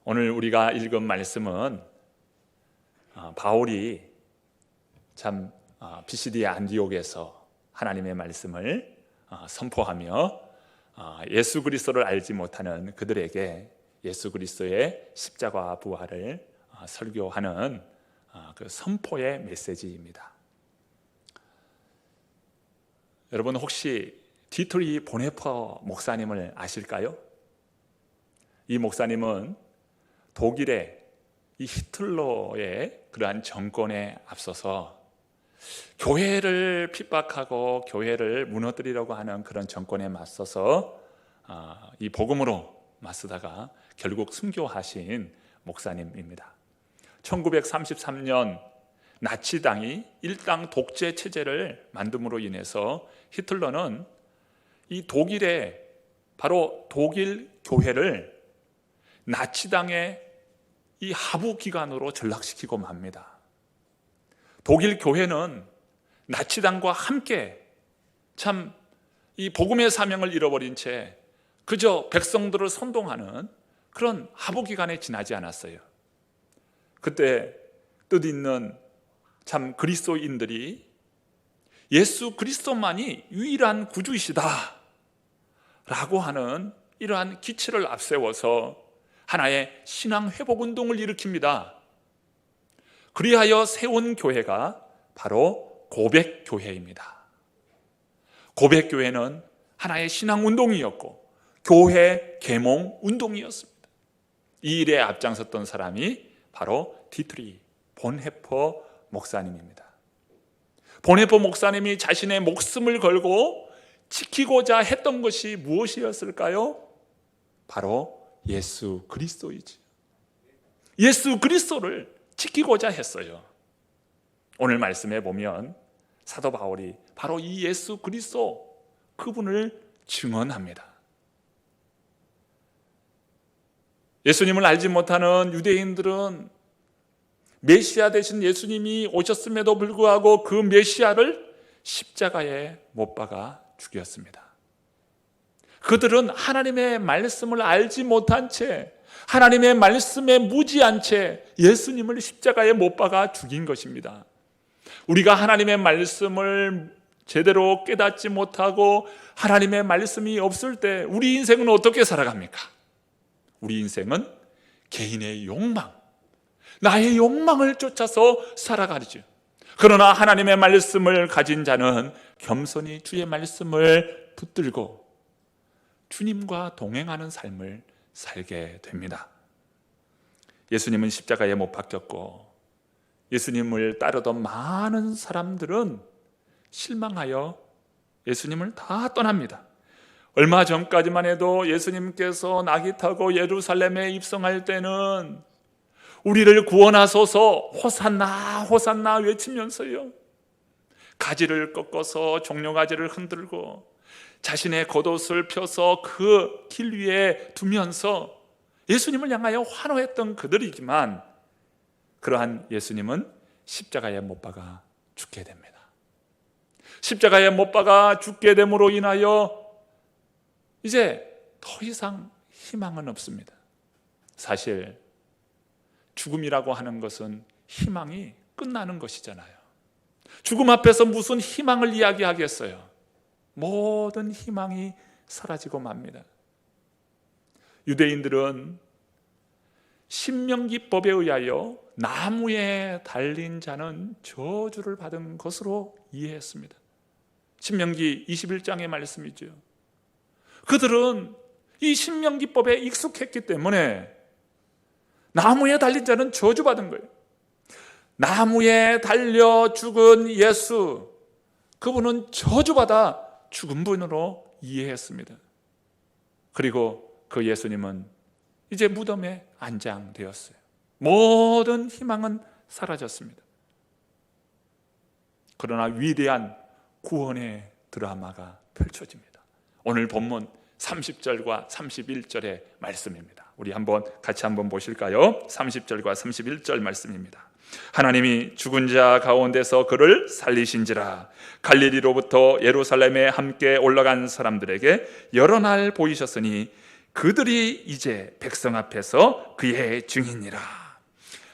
오늘 우리가 읽은 말씀은 바울이 참 피시디아 안디옥에서 하나님의 말씀을 선포하며 예수 그리스도를 알지 못하는 그들에게 예수 그리스도의 십자가 부활을 설교하는 그 선포의 메시지입니다. 여러분 혹시 디트리 보네퍼 목사님을 아실까요? 이 목사님은 독일의 이 히틀러의 그러한 정권에 앞서서 교회를 핍박하고 교회를 무너뜨리려고 하는 그런 정권에 맞서서 이 복음으로 맞서다가 결국 순교하신 목사님입니다. 1933년 나치당이 일당 독재 체제를 만듦으로 인해서 히틀러는 이 독일의 바로 독일 교회를 나치당의 이 하부 기관으로 전락시키고 맙니다. 독일 교회는 나치당과 함께 참 이 복음의 사명을 잃어버린 채 그저 백성들을 선동하는 그런 하부 기관에 지나지 않았어요. 그때 뜻있는 참 그리스도인들이 예수 그리스도만이 유일한 구주이시다 라고 하는 이러한 기치를 앞세워서 하나의 신앙 회복 운동을 일으킵니다. 그리하여 세운 교회가 바로 고백교회입니다. 고백교회는 하나의 신앙 운동이었고 교회 계몽 운동이었습니다. 이 일에 앞장섰던 사람이 바로 디트리 본헤퍼 목사님입니다. 본헤퍼 목사님이 자신의 목숨을 걸고 지키고자 했던 것이 무엇이었을까요? 바로 예수 그리스도이지. 예수 그리스도를 지키고자 했어요. 오늘 말씀에 보면 사도 바울이 바로 이 예수 그리스도 그분을 증언합니다. 예수님을 알지 못하는 유대인들은 메시아 되신 예수님이 오셨음에도 불구하고 그 메시아를 십자가에 못 박아 죽였습니다. 그들은 하나님의 말씀을 알지 못한 채 하나님의 말씀에 무지한 채 예수님을 십자가에 못 박아 죽인 것입니다. 우리가 하나님의 말씀을 제대로 깨닫지 못하고 하나님의 말씀이 없을 때 우리 인생은 어떻게 살아갑니까? 우리 인생은 개인의 욕망, 나의 욕망을 쫓아서 살아가죠. 그러나 하나님의 말씀을 가진 자는 겸손히 주의 말씀을 붙들고 주님과 동행하는 삶을 살게 됩니다. 예수님은 십자가에 못 박혔고 예수님을 따르던 많은 사람들은 실망하여 예수님을 다 떠납니다. 얼마 전까지만 해도 예수님께서 낙이 타고 예루살렘에 입성할 때는 우리를 구원하소서 호산나 호산나 외치면서요, 가지를 꺾어서 종려가지를 흔들고 자신의 겉옷을 펴서 그 길 위에 두면서 예수님을 향하여 환호했던 그들이지만 그러한 예수님은 십자가에 못 박아 죽게 됩니다. 십자가에 못 박아 죽게 됨으로 인하여 이제 더 이상 희망은 없습니다. 사실 죽음이라고 하는 것은 희망이 끝나는 것이잖아요. 죽음 앞에서 무슨 희망을 이야기하겠어요? 모든 희망이 사라지고 맙니다. 유대인들은 신명기법에 의하여 나무에 달린 자는 저주를 받은 것으로 이해했습니다. 신명기 21장의 말씀이죠. 그들은 이 신명기법에 익숙했기 때문에 나무에 달린 자는 저주받은 거예요. 나무에 달려 죽은 예수, 그분은 저주받아 죽은 분으로 이해했습니다. 그리고 그 예수님은 이제 무덤에 안장되었어요. 모든 희망은 사라졌습니다. 그러나 위대한 구원의 드라마가 펼쳐집니다. 오늘 본문 30절과 31절의 말씀입니다. 우리 같이 한번 보실까요? 30절과 31절 말씀입니다. 하나님이 죽은 자 가운데서 그를 살리신지라. 갈릴리로부터 예루살렘에 함께 올라간 사람들에게 여러 날 보이셨으니 그들이 이제 백성 앞에서 그의 증인이라.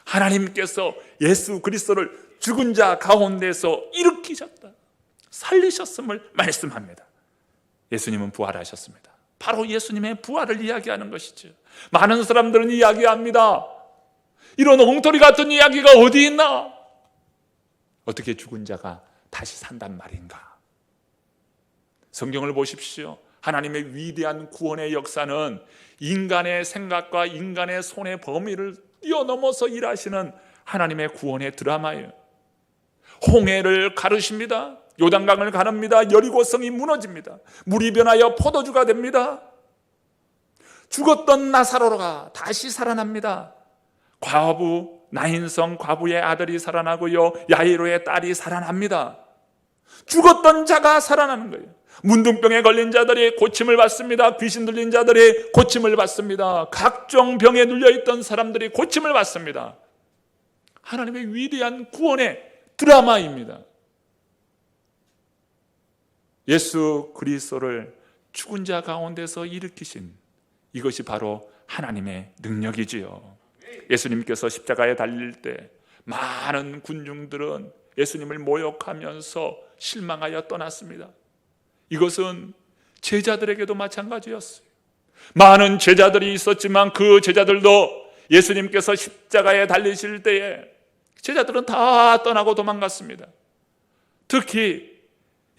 하나님께서 예수 그리스도를 죽은 자 가운데서 일으키셨다, 살리셨음을 말씀합니다. 예수님은 부활하셨습니다. 바로 예수님의 부활을 이야기하는 것이죠. 많은 사람들은 이야기합니다. 이런 엉터리 같은 이야기가 어디 있나? 어떻게 죽은 자가 다시 산단 말인가? 성경을 보십시오. 하나님의 위대한 구원의 역사는 인간의 생각과 인간의 손의 범위를 뛰어넘어서 일하시는 하나님의 구원의 드라마예요. 홍해를 가르십니다. 요단강을 가릅니다. 여리고성이 무너집니다. 물이 변하여 포도주가 됩니다. 죽었던 나사로가 다시 살아납니다. 과부, 나인성 과부의 아들이 살아나고요, 야이로의 딸이 살아납니다. 죽었던 자가 살아나는 거예요. 문둥병에 걸린 자들이 고침을 받습니다. 귀신 들린 자들이 고침을 받습니다. 각종 병에 눌려있던 사람들이 고침을 받습니다. 하나님의 위대한 구원의 드라마입니다. 예수 그리스도를 죽은 자 가운데서 일으키신 이것이 바로 하나님의 능력이지요. 예수님께서 십자가에 달릴 때 많은 군중들은 예수님을 모욕하면서 실망하여 떠났습니다. 이것은 제자들에게도 마찬가지였어요. 많은 제자들이 있었지만 그 제자들도 예수님께서 십자가에 달리실 때에 제자들은 다 떠나고 도망갔습니다. 특히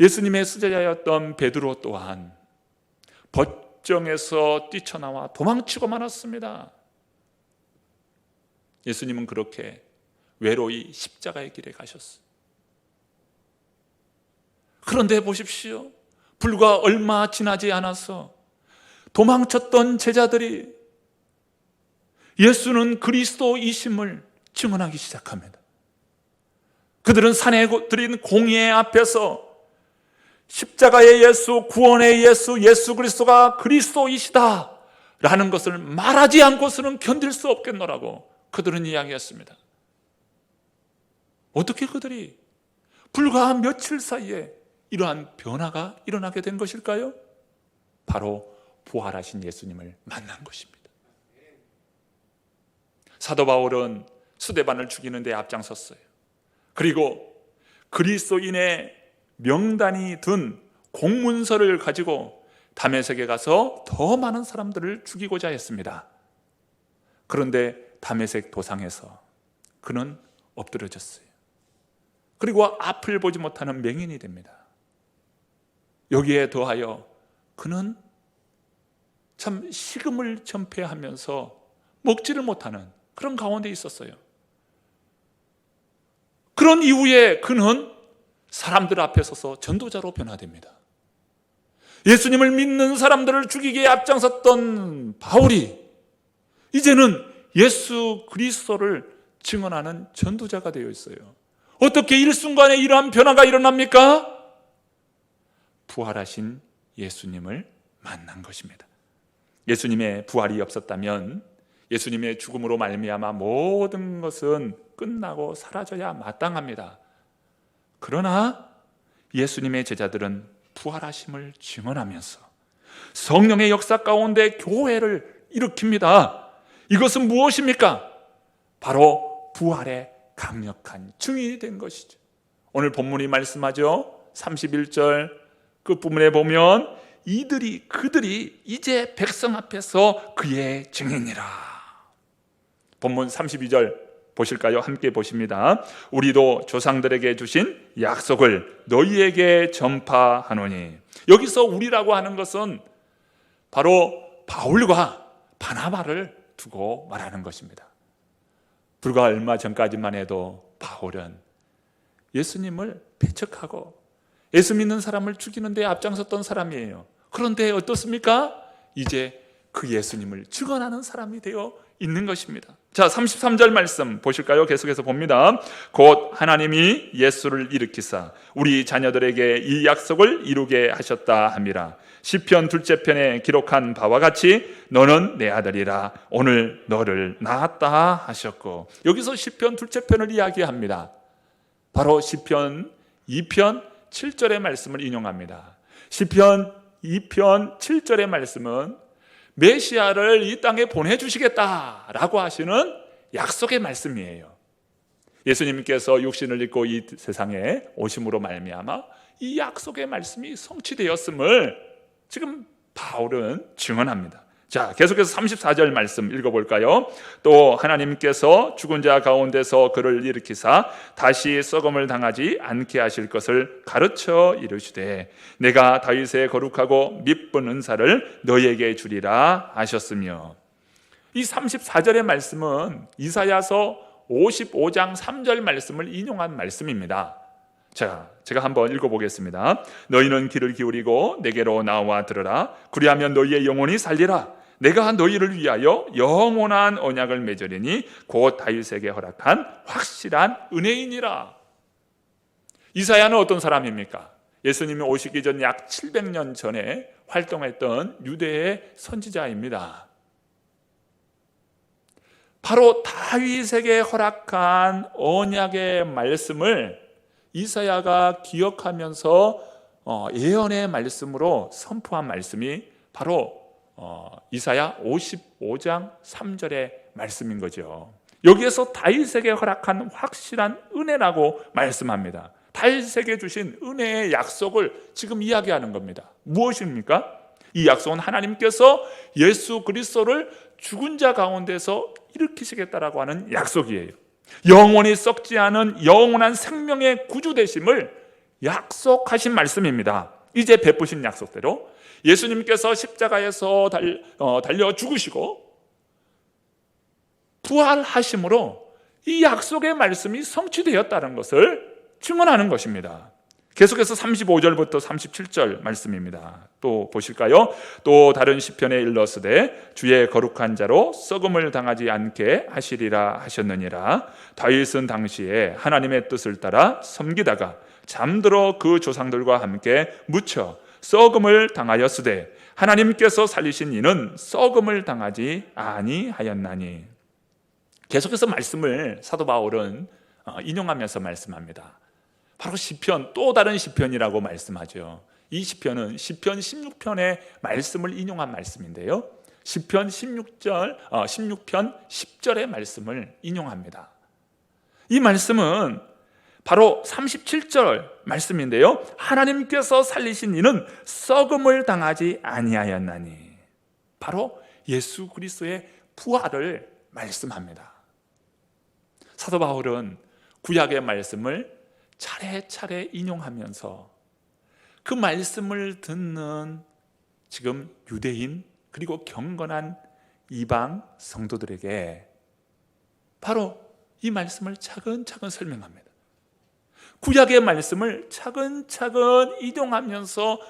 예수님의 수제자였던 베드로 또한 법정에서 뛰쳐나와 도망치고 말았습니다. 예수님은 그렇게 외로이 십자가의 길에 가셨어요. 그런데 보십시오. 불과 얼마 지나지 않아서 도망쳤던 제자들이 예수는 그리스도이심을 증언하기 시작합니다. 그들은 산에 드린 공예 앞에서 십자가의 예수, 구원의 예수, 예수 그리스도가 그리스도이시다 라는 것을 말하지 않고서는 견딜 수 없겠노라고 그들은 이야기했습니다. 어떻게 그들이 불과 며칠 사이에 이러한 변화가 일어나게 된 것일까요? 바로 부활하신 예수님을 만난 것입니다. 사도 바울은 스데반을 죽이는 데 앞장섰어요. 그리고 그리스도인의 명단이 든 공문서를 가지고 다메섹에 가서 더 많은 사람들을 죽이고자 했습니다. 그런데 다메섹 도상에서 그는 엎드려졌어요. 그리고 앞을 보지 못하는 맹인이 됩니다. 여기에 더하여 그는 참 식음을 전폐하면서 먹지를 못하는 그런 가운데 있었어요. 그런 이후에 그는 사람들 앞에 서서 전도자로 변화됩니다. 예수님을 믿는 사람들을 죽이기에 앞장섰던 바울이 이제는 예수 그리스도를 증언하는 전도자가 되어 있어요. 어떻게 일순간에 이러한 변화가 일어납니까? 부활하신 예수님을 만난 것입니다. 예수님의 부활이 없었다면 예수님의 죽음으로 말미암아 모든 것은 끝나고 사라져야 마땅합니다. 그러나 예수님의 제자들은 부활하심을 증언하면서 성령의 역사 가운데 교회를 일으킵니다. 이것은 무엇입니까? 바로 부활의 강력한 증인이 된 것이죠. 오늘 본문이 말씀하죠. 31절 끝부분에 보면 그들이 이제 백성 앞에서 그의 증인이라. 본문 32절 보실까요? 함께 보십니다. 우리도 조상들에게 주신 약속을 너희에게 전파하노니. 여기서 우리라고 하는 것은 바로 바울과 바나바를 두고 말하는 것입니다. 불과 얼마 전까지만 해도 바울은 예수님을 배척하고 예수 믿는 사람을 죽이는 데 앞장섰던 사람이에요. 그런데 어떻습니까? 이제 그 예수님을 증언하는 사람이 되어 있는 것입니다. 자, 33절 말씀 보실까요? 계속해서 봅니다. 곧 하나님이 예수를 일으키사 우리 자녀들에게 이 약속을 이루게 하셨다 함이라. 시편 둘째 편에 기록한 바와 같이 너는 내 아들이라 오늘 너를 낳았다 하셨고, 여기서 시편 둘째 편을 이야기합니다. 바로 시편 2편 7절의 말씀을 인용합니다. 시편 2편 7절의 말씀은 메시아를 이 땅에 보내주시겠다라고 하시는 약속의 말씀이에요. 예수님께서 육신을 입고 이 세상에 오심으로 말미암아 이 약속의 말씀이 성취되었음을 지금 바울은 증언합니다. 자, 계속해서 34절 말씀 읽어볼까요? 또 하나님께서 죽은 자 가운데서 그를 일으키사 다시 썩음을 당하지 않게 하실 것을 가르쳐 이르시되 내가 다윗의 거룩하고 미쁜 은사를 너희에게 주리라 하셨으며, 이 34절의 말씀은 이사야서 55장 3절 말씀을 인용한 말씀입니다. 자, 제가 한번 읽어보겠습니다. 너희는 귀를 기울이고 내게로 나와 들으라. 그리하면 너희의 영혼이 살리라. 내가 너희를 위하여 영원한 언약을 맺으리니 곧 다윗에게 허락한 확실한 은혜이니라. 이사야는 어떤 사람입니까? 예수님이 오시기 전 약 700년 전에 활동했던 유대의 선지자입니다. 바로 다윗에게 허락한 언약의 말씀을 이사야가 기억하면서 예언의 말씀으로 선포한 말씀이 바로 이사야 55장 3절의 말씀인 거죠. 여기에서 다윗에게 허락한 확실한 은혜라고 말씀합니다. 다윗에게 주신 은혜의 약속을 지금 이야기하는 겁니다. 무엇입니까? 이 약속은 하나님께서 예수 그리스도를 죽은 자 가운데서 일으키시겠다라고 하는 약속이에요. 영원히 썩지 않은 영원한 생명의 구주 되심을 약속하신 말씀입니다. 이제 베푸신 약속대로 예수님께서 십자가에서 달려 죽으시고 부활하심으로 이 약속의 말씀이 성취되었다는 것을 증언하는 것입니다. 계속해서 35절부터 37절 말씀입니다. 또 보실까요? 또 다른 시편에 일렀으되 주의 거룩한 자로 썩음을 당하지 않게 하시리라 하셨느니라. 다윗은 당시에 하나님의 뜻을 따라 섬기다가 잠들어 그 조상들과 함께 묻혀 썩음을 당하였으되 하나님께서 살리신 이는 썩음을 당하지 아니하였나니. 계속해서 말씀을 사도 바울은 인용하면서 말씀합니다. 바로 시편, 또 다른 시편이라고 말씀하죠. 이 시편은 시편 16편의 말씀을 인용한 말씀인데요, 시편 16편 10절의 말씀을 인용합니다. 이 말씀은 바로 37절 말씀인데요, 하나님께서 살리신 이는 썩음을 당하지 아니하였나니. 바로 예수 그리스도의 부활을 말씀합니다. 사도 바울은 구약의 말씀을 차례차례 인용하면서 그 말씀을 듣는 지금 유대인 그리고 경건한 이방 성도들에게 바로 이 말씀을 차근차근 설명합니다. 구약의 말씀을 차근차근 인용하면서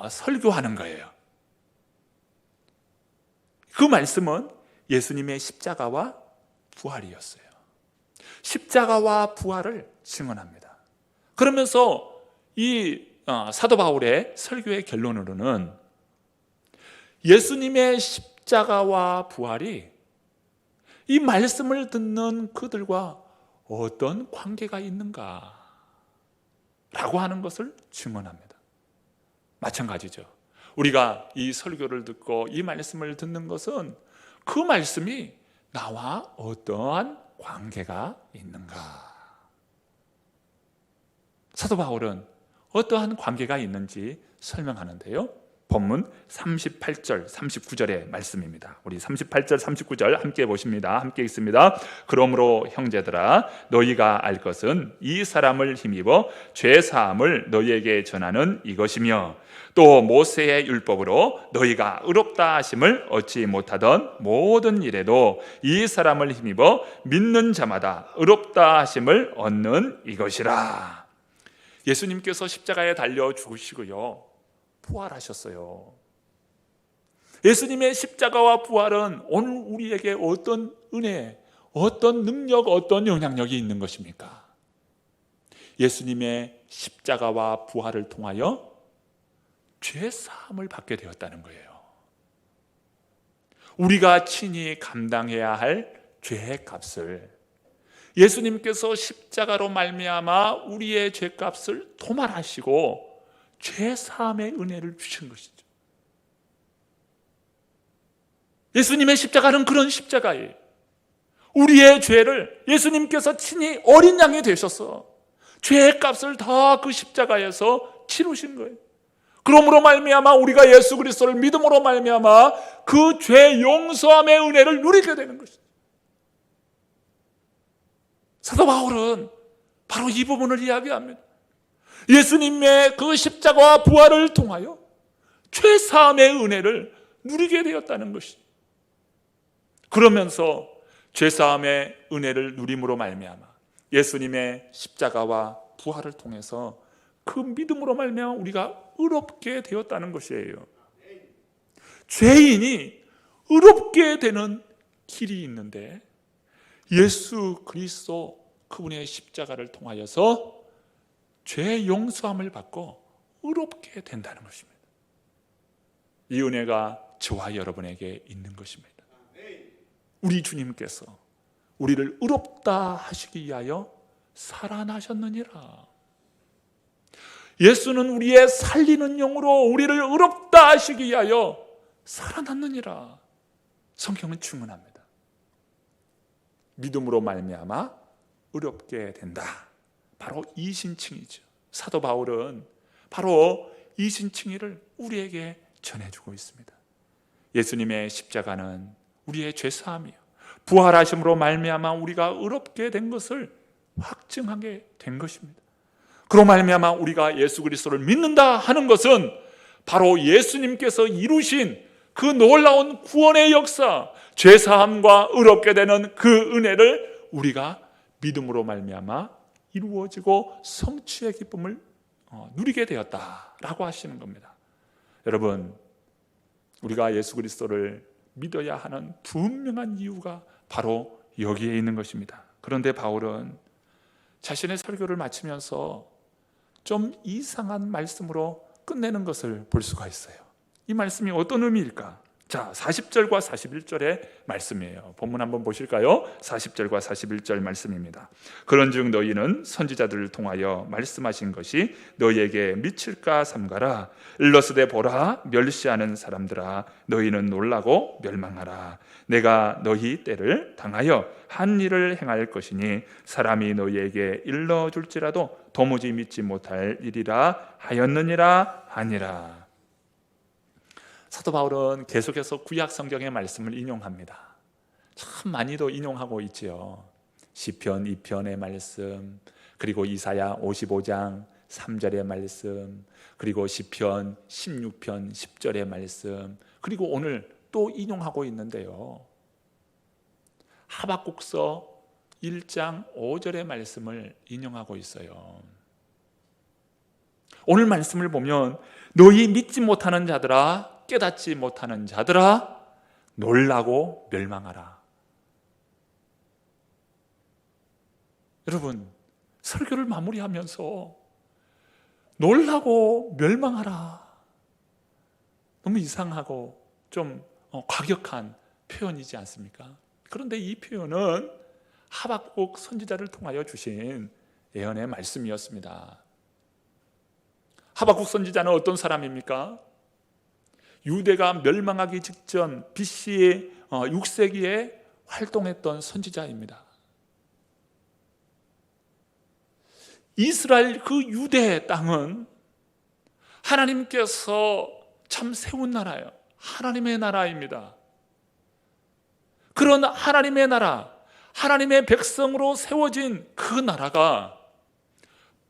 설교하는 거예요. 그 말씀은 예수님의 십자가와 부활이었어요. 십자가와 부활을 증언합니다. 그러면서 이 사도 바울의 설교의 결론으로는 예수님의 십자가와 부활이 이 말씀을 듣는 그들과 어떤 관계가 있는가 라고 하는 것을 증언합니다. 마찬가지죠. 우리가 이 설교를 듣고 이 말씀을 듣는 것은 그 말씀이 나와 어떠한 관계가 있는가. 사도 바울은 어떠한 관계가 있는지 설명하는데요, 본문 38절 39절의 말씀입니다. 우리 38절 39절 함께 보십니다. 함께 읽습니다. 그러므로 형제들아, 너희가 알 것은 이 사람을 힘입어 죄사함을 너희에게 전하는 이것이며, 또 모세의 율법으로 너희가 의롭다 하심을 얻지 못하던 모든 일에도 이 사람을 힘입어 믿는 자마다 의롭다 하심을 얻는 이것이라. 예수님께서 십자가에 달려 죽으시고요, 부활하셨어요. 예수님의 십자가와 부활은 오늘 우리에게 어떤 은혜, 어떤 능력, 어떤 영향력이 있는 것입니까? 예수님의 십자가와 부활을 통하여 죄 사함을 받게 되었다는 거예요. 우리가 친히 감당해야 할 죄의 값을 예수님께서 십자가로 말미암아 우리의 죄값을 도말하시고 죄 사함의 은혜를 주신 것이죠. 예수님의 십자가는 그런 십자가예요. 우리의 죄를 예수님께서 친히 어린 양이 되셔서 죄의 값을 다 그 십자가에서 치르신 거예요. 그러므로 말미암아 우리가 예수 그리스도를 믿음으로 말미암아 그 죄 용서함의 은혜를 누리게 되는 것이죠. 사도 바울은 바로 이 부분을 이야기합니다. 예수님의 그 십자가와 부활을 통하여 죄 사함의 은혜를 누리게 되었다는 것이죠. 그러면서 죄 사함의 은혜를 누림으로 말미암아 예수님의 십자가와 부활을 통해서 그 믿음으로 말미암아 우리가 의롭게 되었다는 것이에요. 죄인이 의롭게 되는 길이 있는데 예수 그리스도 그분의 십자가를 통하여서 죄 용서함을 받고 의롭게 된다는 것입니다. 이 은혜가 저와 여러분에게 있는 것입니다. 우리 주님께서 우리를 의롭다 하시기 위하여 살아나셨느니라. 예수는 우리의 살리는 영으로 우리를 의롭다 하시기 위하여 살아났느니라. 성경은 증언합니다. 믿음으로 말미암아 의롭게 된다. 바로 이 신칭이죠. 사도 바울은 바로 이 신칭의를 우리에게 전해주고 있습니다. 예수님의 십자가는 우리의 죄사함이요 부활하심으로 말미암아 우리가 의롭게 된 것을 확증하게 된 것입니다. 그로 말미암아 우리가 예수 그리스도를 믿는다 하는 것은 바로 예수님께서 이루신 그 놀라운 구원의 역사, 죄사함과 의롭게 되는 그 은혜를 우리가 믿음으로 말미암아 이루어지고 성취의 기쁨을 누리게 되었다라고 하시는 겁니다. 여러분, 우리가 예수 그리스도를 믿어야 하는 분명한 이유가 바로 여기에 있는 것입니다. 그런데 바울은 자신의 설교를 마치면서 좀 이상한 말씀으로 끝내는 것을 볼 수가 있어요. 이 말씀이 어떤 의미일까? 자, 40절과 41절의 말씀이에요. 본문 한번 보실까요? 40절과 41절 말씀입니다. 그런즉 너희는 선지자들을 통하여 말씀하신 것이 너희에게 미칠까 삼가라. 일러스되 보라, 멸시하는 사람들아, 너희는 놀라고 멸망하라. 내가 너희 때를 당하여 한 일을 행할 것이니 사람이 너희에게 일러줄지라도 도무지 믿지 못할 일이라 하였느니라 하니라. 사도 바울은 계속해서 구약 성경의 말씀을 인용합니다. 참 많이도 인용하고 있지요. 시편 2편의 말씀, 그리고 이사야 55장 3절의 말씀, 그리고 시편 16편 10절의 말씀, 그리고 오늘 또 인용하고 있는데요. 하박국서 1장 5절의 말씀을 인용하고 있어요. 오늘 말씀을 보면 너희 믿지 못하는 자들아, 깨닫지 못하는 자들아, 놀라고 멸망하라. 여러분, 설교를 마무리하면서 놀라고 멸망하라, 너무 이상하고 좀 과격한 표현이지 않습니까? 그런데 이 표현은 하박국 선지자를 통하여 주신 예언의 말씀이었습니다. 하박국 선지자는 어떤 사람입니까? 유대가 멸망하기 직전 BC 6세기에 활동했던 선지자입니다. 이스라엘 그 유대 땅은 하나님께서 참 세운 나라예요. 하나님의 나라입니다. 그런 하나님의 나라, 하나님의 백성으로 세워진 그 나라가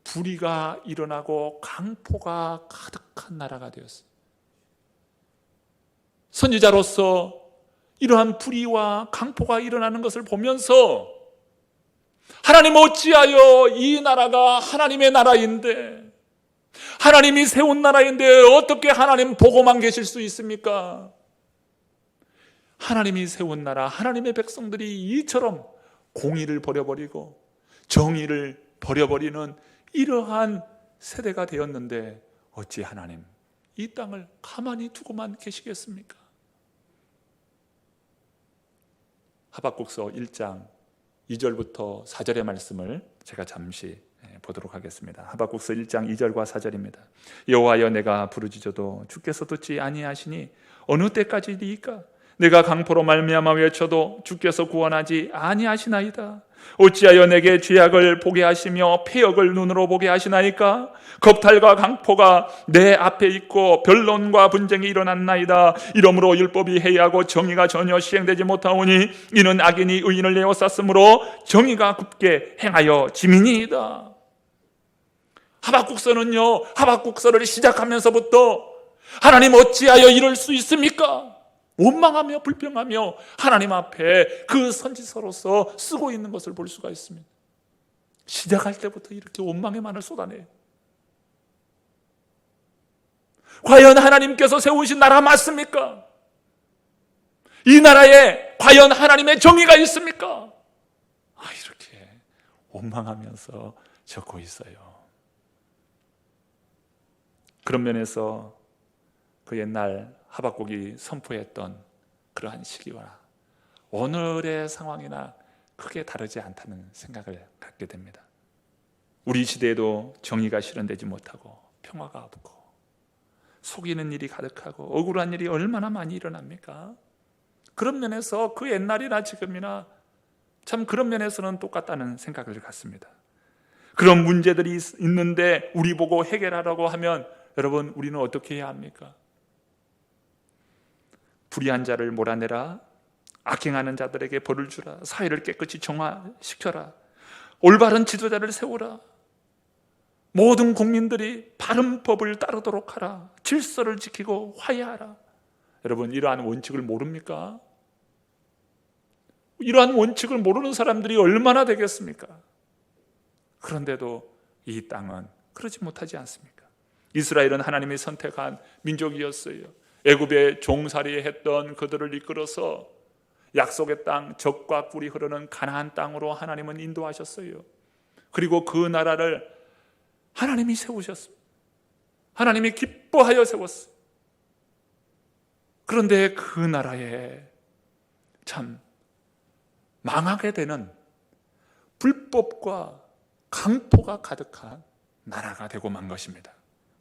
불의가 일어나고 강포가 가득한 나라가 되었어요. 선지자로서 이러한 불의와 강포가 일어나는 것을 보면서 하나님, 어찌하여 이 나라가 하나님의 나라인데, 하나님이 세운 나라인데 어떻게 하나님 보고만 계실 수 있습니까? 하나님이 세운 나라, 하나님의 백성들이 이처럼 공의를 버려버리고 정의를 버려버리는 이러한 세대가 되었는데 어찌 하나님 이 땅을 가만히 두고만 계시겠습니까? 하박국서 1장 2절부터 4절의 말씀을 제가 잠시 보도록 하겠습니다. 하박국서 1장 2절과 4절입니다. 여호와여, 내가 부르짖어도 주께서 듣지 아니하시니 어느 때까지이까? 내가 강포로 말미암아 외쳐도 주께서 구원하지 아니하시나이다. 어찌하여 내게 죄악을 보게 하시며 패역을 눈으로 보게 하시나이까? 겁탈과 강포가 내 앞에 있고 변론과 분쟁이 일어났나이다. 이러므로 율법이 해이하고 정의가 전혀 시행되지 못하오니 이는 악인이 의인을 에워쌌으므로 정의가 굳게 행하여 짐이니이다. 하박국서는요, 하박국서를 시작하면서부터 하나님 어찌하여 이럴 수 있습니까? 원망하며 불평하며 하나님 앞에 그 선지서로서 쓰고 있는 것을 볼 수가 있습니다. 시작할 때부터 이렇게 원망의 말을 쏟아내요. 과연 하나님께서 세우신 나라 맞습니까? 이 나라에 과연 하나님의 정의가 있습니까? 이렇게 원망하면서 적고 있어요. 그런 면에서 그 옛날 하박국이 선포했던 그러한 시기와 오늘의 상황이나 크게 다르지 않다는 생각을 갖게 됩니다. 우리 시대에도 정의가 실현되지 못하고 평화가 없고 속이는 일이 가득하고 억울한 일이 얼마나 많이 일어납니까? 그런 면에서 그 옛날이나 지금이나 참 그런 면에서는 똑같다는 생각을 갖습니다. 그런 문제들이 있는데 우리 보고 해결하라고 하면 여러분, 우리는 어떻게 해야 합니까? 불의한 자를 몰아내라, 악행하는 자들에게 벌을 주라, 사회를 깨끗이 정화시켜라, 올바른 지도자를 세우라, 모든 국민들이 바른 법을 따르도록 하라, 질서를 지키고 화해하라. 여러분, 이러한 원칙을 모릅니까? 이러한 원칙을 모르는 사람들이 얼마나 되겠습니까? 그런데도 이 땅은 그러지 못하지 않습니까? 이스라엘은 하나님이 선택한 민족이었어요. 애굽에 종살이했던 그들을 이끌어서 약속의 땅, 젖과 꿀이 흐르는 가나안 땅으로 하나님은 인도하셨어요. 그리고 그 나라를 하나님이 세우셨습니다. 하나님이 기뻐하여 세웠어요. 그런데 그 나라에 참 망하게 되는 불법과 강포가 가득한 나라가 되고 만 것입니다.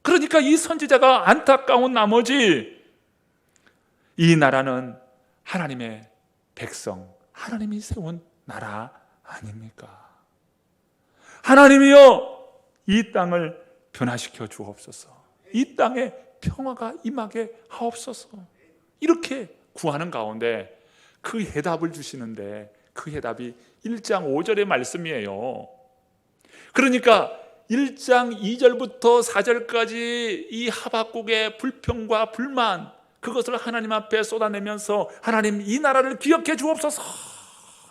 그러니까 이 선지자가 안타까운 나머지 이 나라는 하나님의 백성, 하나님이 세운 나라 아닙니까? 하나님이여, 이 땅을 변화시켜 주옵소서. 이 땅에 평화가 임하게 하옵소서. 이렇게 구하는 가운데 그 해답을 주시는데 그 해답이 1장 5절의 말씀이에요. 그러니까 1장 2절부터 4절까지 이 하박국의 불평과 불만, 그것을 하나님 앞에 쏟아내면서 하나님 이 나라를 기억해 주옵소서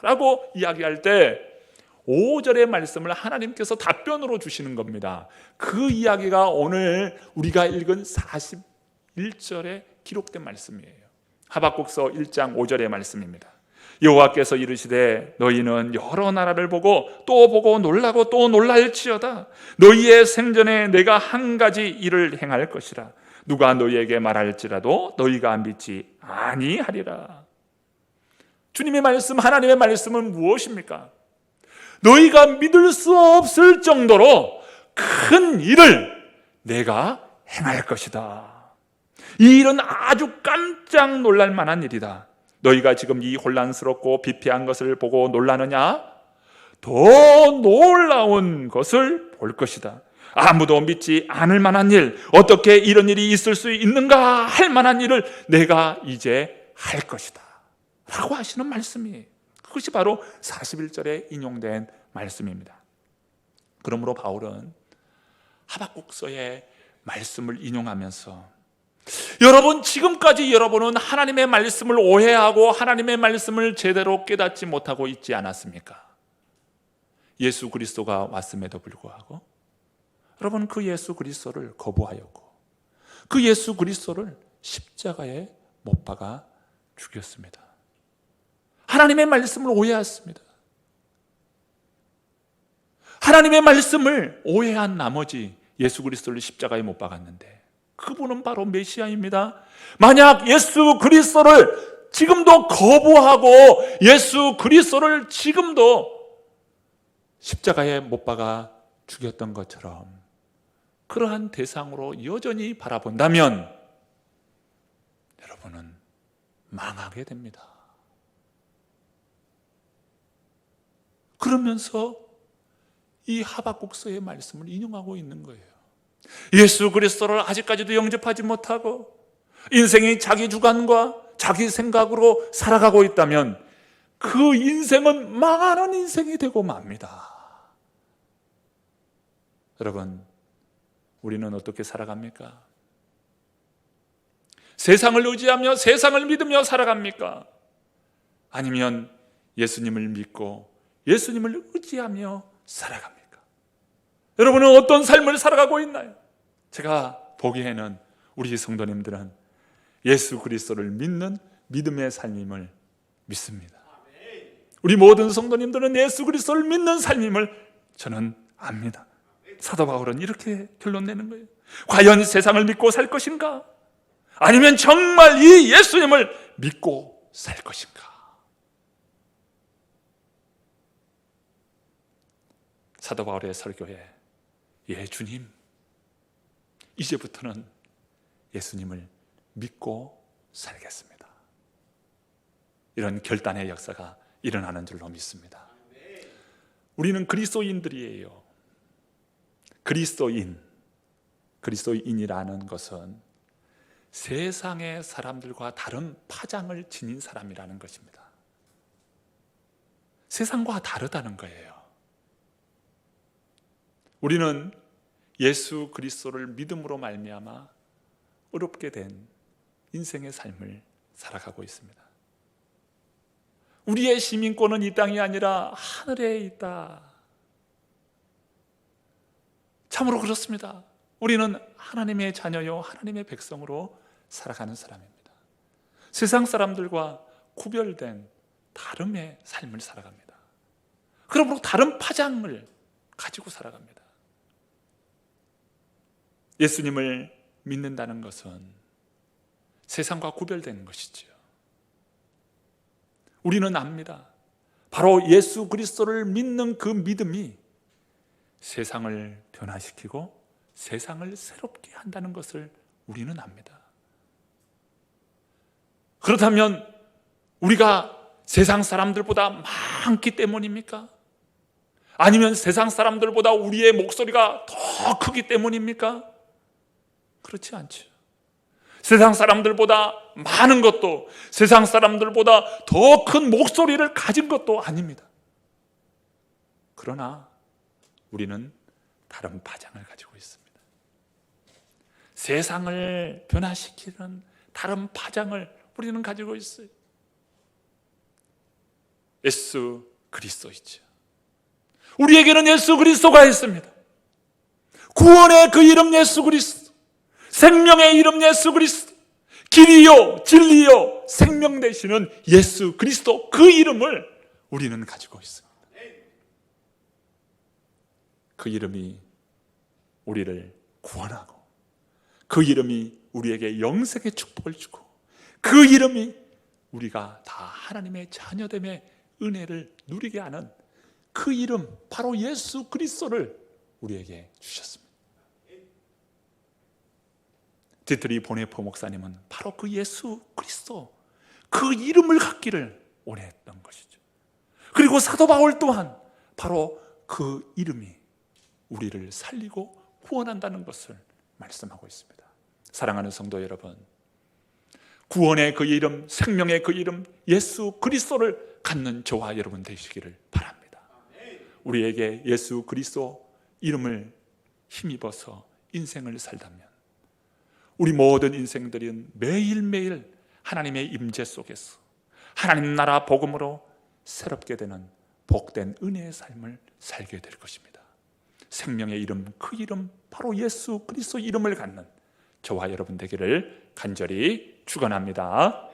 라고 이야기할 때 5절의 말씀을 하나님께서 답변으로 주시는 겁니다. 그 이야기가 오늘 우리가 읽은 41절에 기록된 말씀이에요. 하박국서 1장 5절의 말씀입니다. 여호와께서 이르시되 너희는 여러 나라를 보고 또 보고 놀라고 또 놀랄지어다. 너희의 생전에 내가 한 가지 일을 행할 것이라. 누가 너희에게 말할지라도 너희가 믿지 아니하리라. 주님의 말씀, 하나님의 말씀은 무엇입니까? 너희가 믿을 수 없을 정도로 큰 일을 내가 행할 것이다. 이 일은 아주 깜짝 놀랄 만한 일이다. 너희가 지금 이 혼란스럽고 비폐한 것을 보고 놀라느냐? 더 놀라운 것을 볼 것이다. 아무도 믿지 않을 만한 일, 어떻게 이런 일이 있을 수 있는가 할 만한 일을 내가 이제 할 것이다 라고 하시는 말씀이에요. 그것이 바로 41절에 인용된 말씀입니다. 그러므로 바울은 하박국서의 말씀을 인용하면서 여러분, 지금까지 여러분은 하나님의 말씀을 오해하고 하나님의 말씀을 제대로 깨닫지 못하고 있지 않았습니까? 예수 그리스도가 왔음에도 불구하고 여러분, 그 예수 그리스도를 거부하였고 그 예수 그리스도를 십자가에 못 박아 죽였습니다. 하나님의 말씀을 오해했습니다. 하나님의 말씀을 오해한 나머지 예수 그리스도를 십자가에 못 박았는데 그분은 바로 메시아입니다. 만약 예수 그리스도를 지금도 거부하고 예수 그리스도를 지금도 십자가에 못 박아 죽였던 것처럼 그러한 대상으로 여전히 바라본다면 여러분은 망하게 됩니다. 그러면서 이 하박국서의 말씀을 인용하고 있는 거예요. 예수 그리스도를 아직까지도 영접하지 못하고 인생이 자기 주관과 자기 생각으로 살아가고 있다면 그 인생은 망하는 인생이 되고 맙니다. 여러분, 우리는 어떻게 살아갑니까? 세상을 의지하며 세상을 믿으며 살아갑니까? 아니면 예수님을 믿고 예수님을 의지하며 살아갑니까? 여러분은 어떤 삶을 살아가고 있나요? 제가 보기에는 우리 성도님들은 예수 그리스도를 믿는 믿음의 삶임을 믿습니다. 우리 모든 성도님들은 예수 그리스도를 믿는 삶임을 저는 압니다. 사도 바울은 이렇게 결론 내는 거예요. 과연 세상을 믿고 살 것인가? 아니면 정말 이 예수님을 믿고 살 것인가? 사도 바울의 설교에 예 주님, 이제부터는 예수님을 믿고 살겠습니다, 이런 결단의 역사가 일어나는 줄로 믿습니다. 우리는 그리스도인들이에요. 그리스도인이라는 것은 세상의 사람들과 다른 파장을 지닌 사람이라는 것입니다. 세상과 다르다는 거예요. 우리는 예수 그리스도를 믿음으로 말미암아 어렵게 된 인생의 삶을 살아가고 있습니다. 우리의 시민권은 이 땅이 아니라 하늘에 있다. 참으로 그렇습니다. 우리는 하나님의 자녀요 하나님의 백성으로 살아가는 사람입니다. 세상 사람들과 구별된 다름의 삶을 살아갑니다. 그러므로 다른 파장을 가지고 살아갑니다. 예수님을 믿는다는 것은 세상과 구별되는 것이지요. 우리는 압니다. 바로 예수 그리스도를 믿는 그 믿음이 세상을 변화시키고 세상을 새롭게 한다는 것을 우리는 압니다. 그렇다면 우리가 세상 사람들보다 많기 때문입니까? 아니면 세상 사람들보다 우리의 목소리가 더 크기 때문입니까? 그렇지 않죠. 세상 사람들보다 많은 것도, 세상 사람들보다 더 큰 목소리를 가진 것도 아닙니다. 그러나 우리는 다른 파장을 가지고 있습니다. 세상을 변화시키는 다른 파장을 우리는 가지고 있어요. 예수 그리스도이죠. 우리에게는 예수 그리스도가 있습니다. 구원의 그 이름 예수 그리스도, 생명의 이름 예수 그리스도, 길이요 진리요 생명 되시는 예수 그리스도, 그 이름을 우리는 가지고 있습니다. 그 이름이 우리를 구원하고, 그 이름이 우리에게 영생의 축복을 주고, 그 이름이 우리가 다 하나님의 자녀됨의 은혜를 누리게 하는 그 이름, 바로 예수 그리스도를 우리에게 주셨습니다. 디트리 보네포 목사님은 바로 그 예수 그리스도, 그 이름을 갖기를 원했던 것이죠. 그리고 사도 바울 또한 바로 그 이름이 우리를 살리고 구원한다는 것을 말씀하고 있습니다. 사랑하는 성도 여러분, 구원의 그 이름, 생명의 그 이름 예수 그리스도를 갖는 저와 여러분 되시기를 바랍니다. 우리에게 예수 그리스도 이름을 힘입어서 인생을 살다면 우리 모든 인생들은 매일매일 하나님의 임재 속에서 하나님 나라 복음으로 새롭게 되는 복된 은혜의 삶을 살게 될 것입니다. 생명의 이름, 그 이름 바로 예수 그리스도 이름을 갖는 저와 여러분 되기를 간절히 축원합니다.